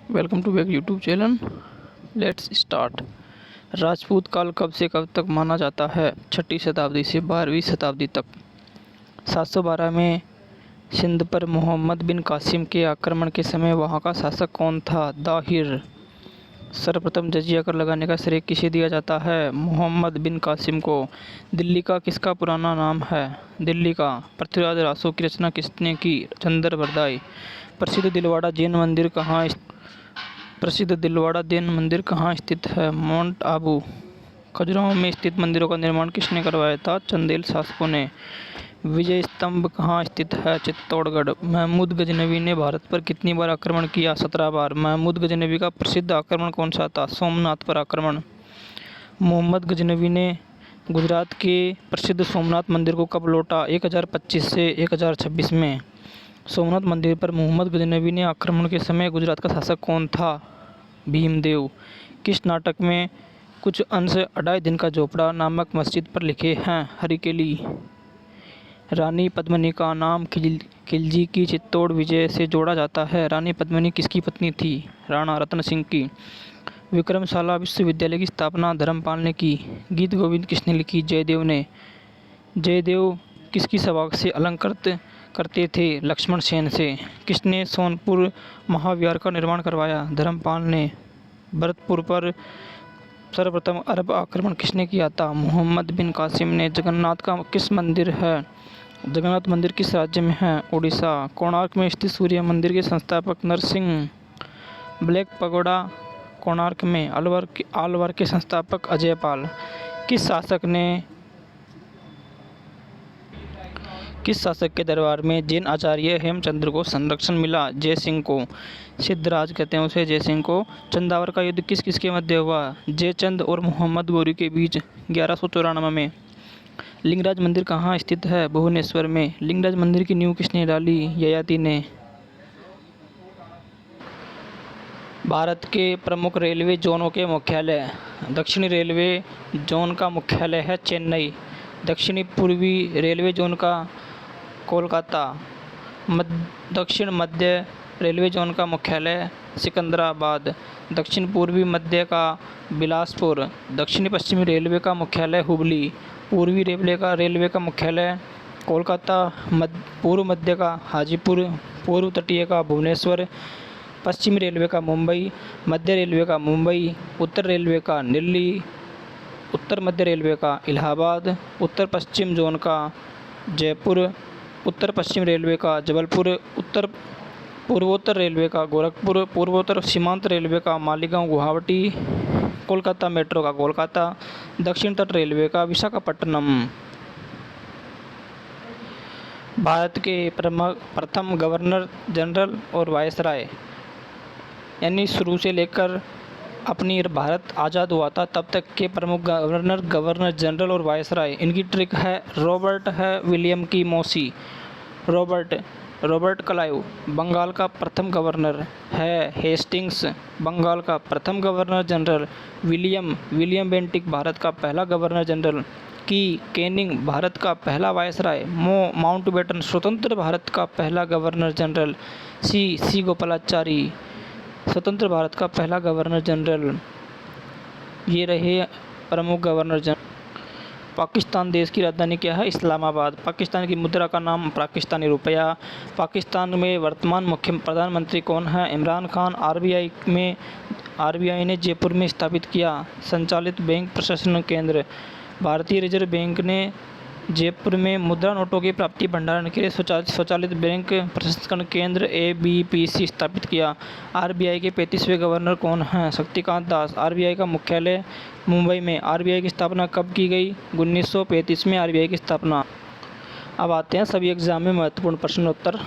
Welcome to back YouTube channel. Let's start. Rajput काल कब से कब तक माना जाता है? 6वीं शताब्दी से 12वीं शताब्दी तक। 712 में सिंध पर मोहम्मद बिन कासिम के आक्रमण के समय वहाँ का शासक कौन था? दाहिर। सर्वप्रथम जजिया कर लगाने का श्रेय किसे दिया जाता है? मोहम्मद बिन कासिम को। दिल्ली का किसका पुराना नाम है? दिल्ली का। पृथ्वीराज रासो की रचना किसने की? चंद्रबरदाई। प्रसिद्ध दिलवाड़ा जैन मंदिर कहाँ स्थित है? माउंट आबू। खजुराहो में स्थित मंदिरों का निर्माण किसने करवाया था? चंदेल शासकों ने। विजय स्तंभ कहाँ स्थित है? चित्तौड़गढ़। महमूद गजनवी ने भारत पर कितनी बार आक्रमण किया? 17 बार। महमूद गजनवी का प्रसिद्ध आक्रमण कौन सा था? सोमनाथ पर आक्रमण। मोहम्मद गजनवी ने गुजरात के प्रसिद्ध सोमनाथ मंदिर को कब लौटा? 1025 से 1026 में। सोमनाथ मंदिर पर मोहम्मद गजनवी ने आक्रमण के समय गुजरात का शासक कौन था? भीमदेव। किस नाटक में कुछ अंश अढ़ाई दिन का झोपड़ा नामक मस्जिद पर लिखे हैं? हरिकेली। रानी पद्मिनी का नाम खिलजी की चित्तौड़ विजय से जोड़ा जाता है। रानी पद्मिनी किसकी पत्नी थी? राणा रतन सिंह की। विक्रमशाला विश्वविद्यालय की स्थापना धर्मपाल ने की। गीत गोविंद किसने लिखी? जयदेव ने। जयदेव किसकी सभा से अलंकृत करते थे? लक्ष्मण सेन से। किसने सोनपुर महाविहार का निर्माण करवाया? धर्मपाल ने। भरतपुर पर सर्वप्रथम अरब आक्रमण किसने किया था? मोहम्मद बिन कासिम ने। जगन्नाथ का किस मंदिर है? जगन्नाथ मंदिर किस राज्य में है? उड़ीसा। कोणार्क में स्थित सूर्य मंदिर के संस्थापक नरसिंह। ब्लैक पगोडा कोणार्क में। अलवर के संस्थापक अजयपाल। किस शासक के दरबार में जैन आचार्य हेमचंद्र को संरक्षण मिला? जयसिंह को। सिद्धराज कहते हैं उसे, जयसिंह को। चंदावर का युद्ध किस किस के मध्य हुआ? जयचंद और मोहम्मद गौरी के बीच 1194 में। लिंगराज मंदिर कहाँ स्थित है? भुवनेश्वर में। लिंगराज मंदिर की नींव किसने डाली? ययाति ने। भारत के प्रमुख रेलवे जोनों के मुख्यालय। दक्षिणी रेलवे जोन का मुख्यालय है चेन्नई। दक्षिणी पूर्वी रेलवे जोन का कोलकाता। दक्षिण मध्य रेलवे जोन का मुख्यालय सिकंदराबाद। दक्षिण पूर्वी मध्य का बिलासपुर। दक्षिणी पश्चिमी रेलवे का मुख्यालय हुबली। पूर्वी रेलवे का मुख्यालय कोलकाता। पूर्व मध्य का हाजीपुर। पूर्व तटीय का भुवनेश्वर। पश्चिमी रेलवे का मुंबई। मध्य रेलवे का मुंबई। उत्तर रेलवे का दिल्ली। उत्तर मध्य रेलवे का इलाहाबाद। उत्तर पश्चिम जोन का जयपुर। उत्तर पश्चिम रेलवे का जबलपुर। पूर्वोत्तर रेलवे का गोरखपुर। पूर्वोत्तर सीमांत रेलवे का मालीगांव गुवाहाटी। कोलकाता मेट्रो का कोलकाता। दक्षिण तट रेलवे का विशाखापट्टनम। भारत के प्रथम गवर्नर जनरल और वायसराय, यानी शुरू से लेकर अपनी भारत आज़ाद हुआ था तब तक के प्रमुख गवर्नर जनरल और वायसराय, इनकी ट्रिक है रॉबर्ट है विलियम की मौसी। Robert Clive. बंगाल का प्रथम गवर्नर है हेस्टिंग्स। बंगाल का प्रथम governor general William Bentinck. Bharat का पहला गवर्नर जनरल कैनिंग। भारत का पहला वायसराय माउंटबेटन। स्वतंत्र भारत का पहला गवर्नर जनरल सी गोपालाचारी। स्वतंत्र भारत का पहला गवर्नर जनरल। ये रहे प्रमुख गवर्नर जनरल। पाकिस्तान देश की राजधानी क्या है? इस्लामाबाद। पाकिस्तान की मुद्रा का नाम पाकिस्तानी रुपया। पाकिस्तान में वर्तमान मुख्य प्रधानमंत्री कौन है? इमरान खान। आरबीआई ने जयपुर में स्थापित किया संचालित बैंक प्रशासन केंद्र। भारतीय रिजर्व बैंक ने जयपुर में मुद्रा नोटों के प्राप्ति भंडारण के लिए स्वचालित बैंक प्रसंस्करण केंद्र ABPC स्थापित किया। आरबीआई के 35वें गवर्नर कौन हैं? शक्तिकांत दास। आरबीआई का मुख्यालय मुंबई में। आरबीआई की स्थापना कब की गई? 1935 में आरबीआई की स्थापना। अब आते हैं सभी एग्जाम में महत्वपूर्ण प्रश्नोत्तर।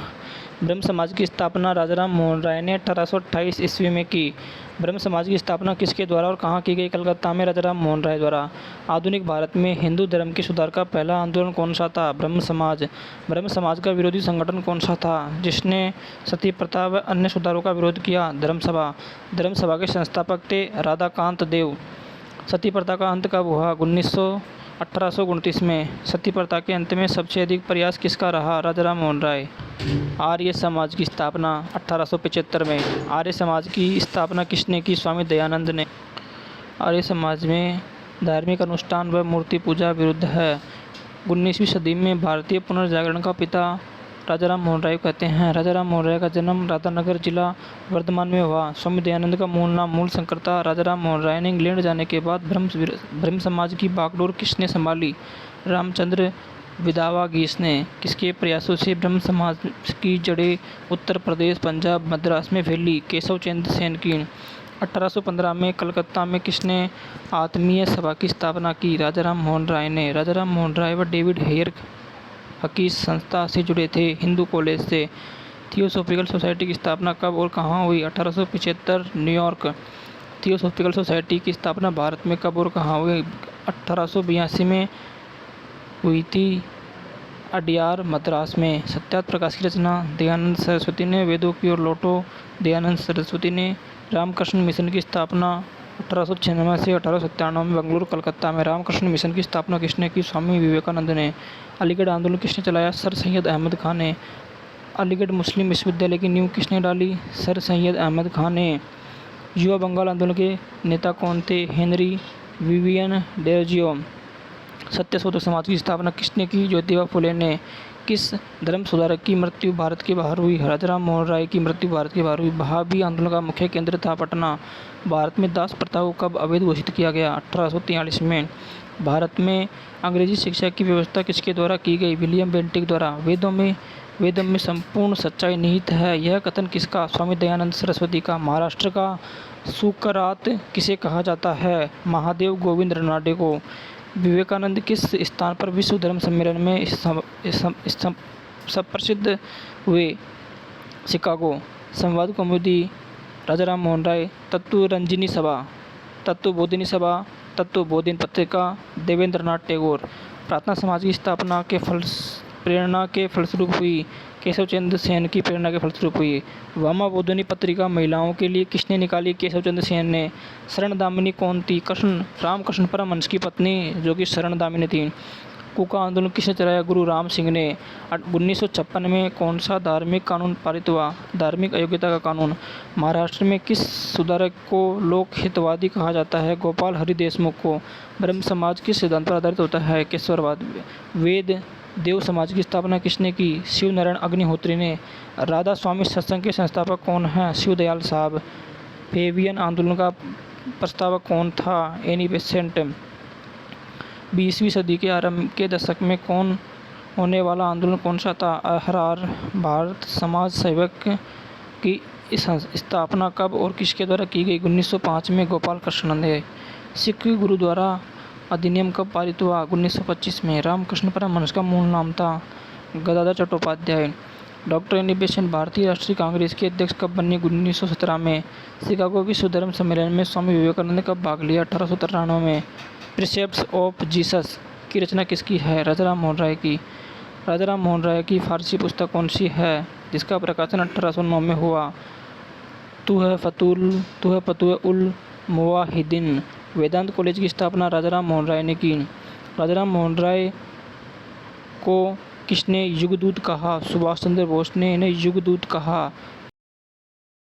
ब्रह्म समाज की स्थापना राजाराम मोहन राय ने 1828 ईस्वी में की। ब्रह्म समाज की स्थापना किसके द्वारा और कहाँ की गई? कलकत्ता में राजाराम मोहन राय द्वारा। आधुनिक भारत में हिंदू धर्म के सुधार का पहला आंदोलन कौन सा था? ब्रह्म समाज। ब्रह्म समाज का विरोधी संगठन कौन सा था जिसने सती प्रथा व अन्य सुधारों का विरोध किया? धर्मसभा। धर्मसभा के संस्थापक थे राधाकांत देव। सती प्रथा का अंत कब हुआ? 1829 में सती प्रथा के अंत में सबसे अधिक प्रयास किसका रहा? राजाराम मोहन राय। आर्य समाज की स्थापना 1875 में। आर्य समाज की स्थापना किसने की? स्वामी दयानंद ने। आर्य समाज में धार्मिक अनुष्ठान व मूर्ति पूजा विरुद्ध है। 19वीं सदी में भारतीय पुनर्जागरण का पिता राजाराम मोहन राय कहते हैं। राजाराम मोहन राय का जन्म राधानगर जिला वर्धमान में हुआ। स्वामी दयानंद का मूल नाम मूल शंकर था। राजाराम मोहन राय ने इंग्लैंड जाने के बाद ब्रह्म समाज की बागडोर किसने संभाली? रामचंद्र विदावागीस ने। किसके प्रयासों से ब्रह्म समाज की जड़ें उत्तर प्रदेश, पंजाब, मद्रास में फैली? केशव चंद्र सेन की। 1815 में कलकत्ता में किसने आत्मीय सभा की स्थापना की? राजाराम मोहन राय ने। राजाराम मोहन राय व डेविड हेयर हकीस संस्था से जुड़े थे, हिंदू कॉलेज से। थियोसॉफिकल सोसाइटी की स्थापना कब और कहाँ हुई? 1875 न्यूयॉर्क। थियोसॉफिकल सोसाइटी की स्थापना भारत में कब और कहाँ हुई? 1882 में हुई थी, अडयार, मद्रास में। सत्यार्थ प्रकाश की रचना दयानंद सरस्वती ने। वेदों की ओर लौटो दयानंद सरस्वती ने। रामकृष्ण मिशन की स्थापना 1896 से 1897 में बेंगलुरु, कलकत्ता में। रामकृष्ण मिशन की स्थापना किसने की? स्वामी विवेकानंद ने। अलीगढ़ आंदोलन किसने चलाया? सर सैयद अहमद खान ने। अलीगढ़ मुस्लिम विश्वविद्यालय की नींव किसने डाली? सर सैयद अहमद खान ने। युवा बंगाल आंदोलन के नेता कौन थे? Henry Vivian Derozio. सत्य शोधक समाज की स्थापना किसने की? ज्योतिबा फुले ने। किस धर्म सुधारक की मृत्यु भारत के बाहर हुई? राजाराम मोहन राय की मृत्यु भारत के बाहर हुई। वहाबी आंदोलन का मुख्य केंद्र था पटना। भारत में दास प्रथा को कब अवैध घोषित किया गया? 1843 में। भारत में अंग्रेजी शिक्षा की व्यवस्था किसके द्वारा की गई? विलियम बेंटिक द्वारा। वेदों में संपूर्ण सच्चाई निहित है, यह कथन किसका? स्वामी दयानंद सरस्वती का। महाराष्ट्र का सुकरात किसे कहा जाता है? महादेव गोविंद रनाडे को। विवेकानंद किस स्थान पर विश्व धर्म सम्मेलन में प्रसिद्ध हुए? शिकागो। संवाद कौमुदी राजाराम मोहन राय। तत्वरंजिनी सभा, तत्वबोधिनी सभा, तत्वबोधिनी पत्रिका देवेंद्रनाथ टैगोर। प्रार्थना समाज की स्थापना के प्रेरणा के फलस्वरूप हुई। केशव चंद्र सेन की प्रेरणा के फलस्वरूप हुई। वामा बोधिनी पत्रिका महिलाओं के लिए किसने निकाली? केशव चंद्र सेन ने। शरणदामिनी कौन थी? रामकृष्ण परमहंस की पत्नी, जो कि शरणदामिनी थी। कूका आंदोलन किसने चलाया? गुरु राम सिंह ने। 1956 में कौन सा धार्मिक कानून पारित हुआ? धार्मिक अयोग्यता का कानून। महाराष्ट्र में किस सुधारक को लोक हितवादी कहा जाता है? गोपाल हरि देशमुख को। ब्रह्म समाज किस सिद्धांत पर आधारित होता है? केशववाद। वेद देव समाज की स्थापना किसने की? शिव नारायण अग्निहोत्री ने। राधा स्वामी सत्संग के संस्थापक कौन हैं? शिवदयाल साहब। फेबियन आंदोलन का प्रस्तावक कौन था? Annie Besant. 20वीं सदी के आरंभ के दशक में होने वाला आंदोलन कौन सा था? अहरार भारत समाज सेवक की स्थापना कब और किसके द्वारा की गई? 1905 में गोपाल कृष्णानंद। सिख गुरुद्वारा अधिनियम कब पारित हुआ? 1925 में। रामकृष्ण परमहंस का मूल नाम था Gadadhar Chattopadhyay. Doctor Annie Besant भारतीय राष्ट्रीय कांग्रेस के अध्यक्ष कब बने? 1917 में। शिकागो विश्व धर्म सम्मेलन में स्वामी विवेकानंद ने कब भाग लिया? 1893 में। प्रिसेप्ट्स ऑफ जीसस की रचना किसकी है? राजाराम मोहन राय की। राजाराम मोहन राय की फारसी पुस्तक कौन सी है जिसका प्रकाशन 1809 में हुआ? तुहफ़तुल उल मुवाहिदीन। वेदांत कॉलेज की स्थापना राजाराम मोहन राय ने की। राजाराम मोहन राय को किसने युगदूत कहा? सुभाष चंद्र बोस ने इन्हें युगदूत कहा।